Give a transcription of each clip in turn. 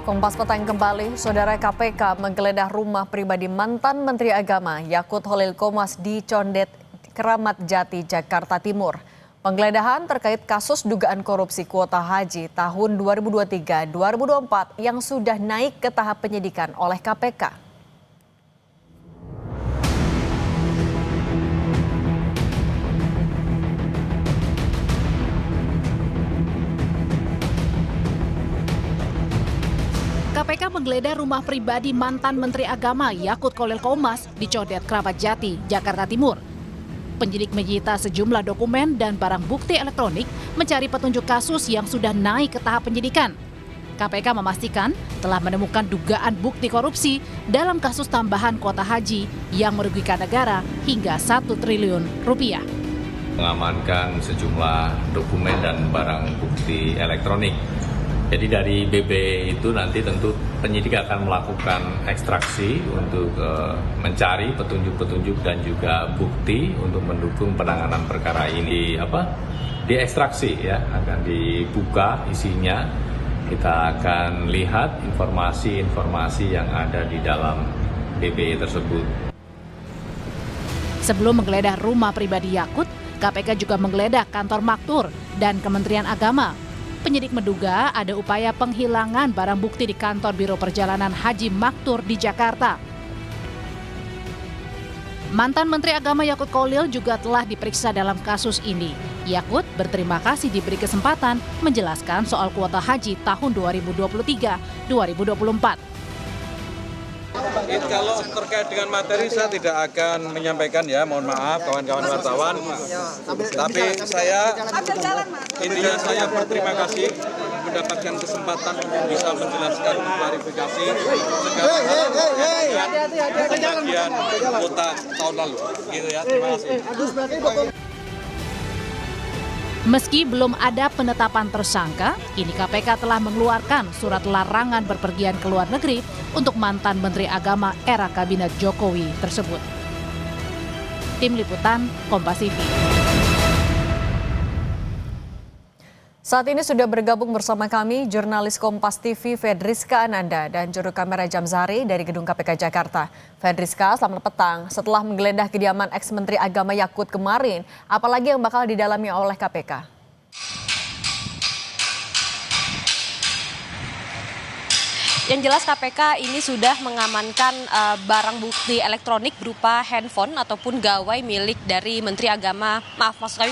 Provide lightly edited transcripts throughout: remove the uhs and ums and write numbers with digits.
Kompas Petang kembali, Saudara KPK menggeledah rumah pribadi mantan Menteri Agama Yakut Holil Qomas di Condet, Keramat Jati, Jakarta Timur. Penggeledahan terkait kasus dugaan korupsi kuota haji tahun 2023-2024 yang sudah naik ke tahap penyidikan oleh KPK. KPK menggeledah rumah pribadi mantan Menteri Agama Yakut Holil Qomas di Condet, Keramat Jati, Jakarta Timur. Penyidik menyita sejumlah dokumen dan barang bukti elektronik mencari petunjuk kasus yang sudah naik ke tahap penyidikan. KPK memastikan telah menemukan dugaan bukti korupsi dalam kasus tambahan kuota haji yang merugikan negara hingga 1 triliun rupiah. Mengamankan sejumlah dokumen dan barang bukti elektronik. Jadi dari BB itu nanti tentu penyidik akan melakukan ekstraksi untuk mencari petunjuk-petunjuk dan juga bukti untuk mendukung penanganan perkara ini. Diekstraksi ya, akan dibuka isinya. Kita akan lihat informasi-informasi yang ada di dalam BB tersebut. Sebelum menggeledah rumah pribadi Yakut, KPK juga menggeledah kantor Maktur dan Kementerian Agama. Penyidik menduga ada upaya penghilangan barang bukti di kantor Biro Perjalanan Haji Maktur di Jakarta. Mantan Menteri Agama Yakut Holil juga telah diperiksa dalam kasus ini. Yakut berterima kasih diberi kesempatan menjelaskan soal kuota haji tahun 2023-2024. Kalau terkait dengan materi saya tidak akan menyampaikan ya, mohon maaf kawan-kawan wartawan. Tapi intinya saya berterima kasih mendapatkan kesempatan untuk bisa menjelaskan klarifikasi segala hal kejadian kuota tahun lalu. Gitu ya, terima kasih. Meski belum ada penetapan tersangka, kini KPK telah mengeluarkan surat larangan berpergian ke luar negeri untuk mantan Menteri Agama era Kabinet Jokowi tersebut. Tim Liputan, Kompas TV. Saat ini sudah bergabung bersama kami jurnalis Kompas TV Fedriska Ananda dan juru kamera Jamzari dari Gedung KPK Jakarta. Fedriska, selamat petang. Setelah menggeledah kediaman ex-Menteri Agama Yakut kemarin, apalagi yang bakal didalami oleh KPK? Yang jelas KPK ini sudah mengamankan barang bukti elektronik berupa handphone ataupun gawai milik dari Menteri Agama,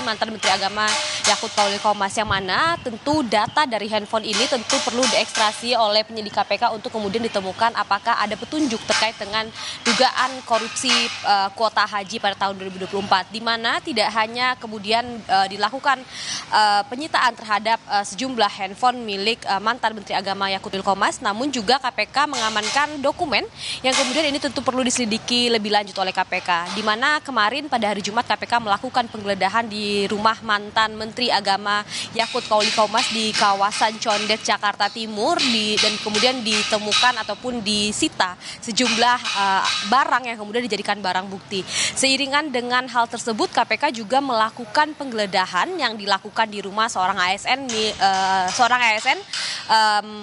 mantan Menteri Agama Yakut Holil Qomas, yang mana tentu data dari handphone ini tentu perlu diekstrasi oleh penyidik KPK untuk kemudian ditemukan apakah ada petunjuk terkait dengan dugaan korupsi kuota haji pada tahun 2024, di mana tidak hanya kemudian dilakukan penyitaan terhadap sejumlah handphone milik mantan Menteri Agama Yakut Holil Qomas, namun juga KPK mengamankan dokumen yang kemudian ini tentu perlu diselidiki lebih lanjut oleh KPK, di mana kemarin pada hari Jumat KPK melakukan penggeledahan di rumah mantan Menteri Agama Yakut Holil Qomas di kawasan Condet, Jakarta Timur, dan kemudian ditemukan ataupun disita sejumlah barang yang kemudian dijadikan barang bukti. Seiringan dengan hal tersebut, KPK juga melakukan penggeledahan yang dilakukan di rumah seorang ASN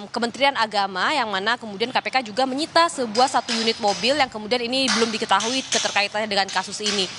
Kementerian Agama, yang mana kemudian KPK juga menyita satu unit mobil yang kemudian ini belum diketahui keterkaitannya dengan kasus ini.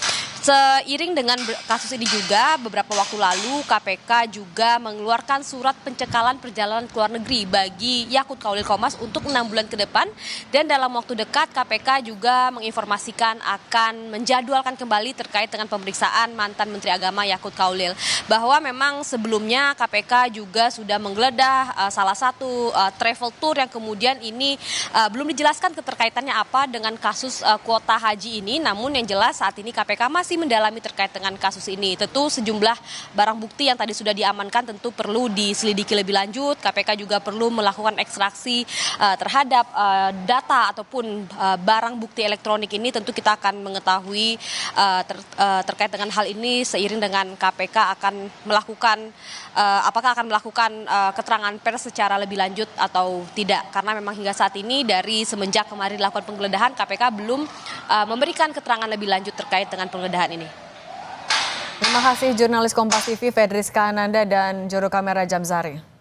Seiring dengan kasus ini juga, beberapa waktu lalu KPK juga mengeluarkan surat pencekalan perjalanan ke luar negeri bagi Yakut Holil Qomas untuk 6 bulan ke depan, dan dalam waktu dekat KPK juga menginformasikan akan menjadwalkan kembali terkait dengan pemeriksaan mantan Menteri Agama Yakut Holil, bahwa memang sebelumnya KPK juga sudah menggeledah salah satu travel tour yang kemudian ini belum dijelaskan keterkaitannya apa dengan kasus kuota haji ini. Namun yang jelas saat ini KPK masih mendalami terkait dengan kasus ini. Tentu sejumlah barang bukti yang tadi sudah diamankan tentu perlu diselidiki lebih lanjut. KPK juga perlu melakukan ekstraksi terhadap data ataupun barang bukti elektronik ini. Tentu kita akan mengetahui terkait dengan hal ini seiring dengan KPK akan melakukan apakah akan melakukan keterangan pers secara lebih lanjut atau tidak. Karena memang hingga saat ini dari semenjak kemarin dilakukan penggeledahan, KPK belum memberikan keterangan lebih lanjut terkait dengan penggeledahan ini. Terima kasih jurnalis Kompas TV Fedriska Ananda dan juru kamera Jamzari.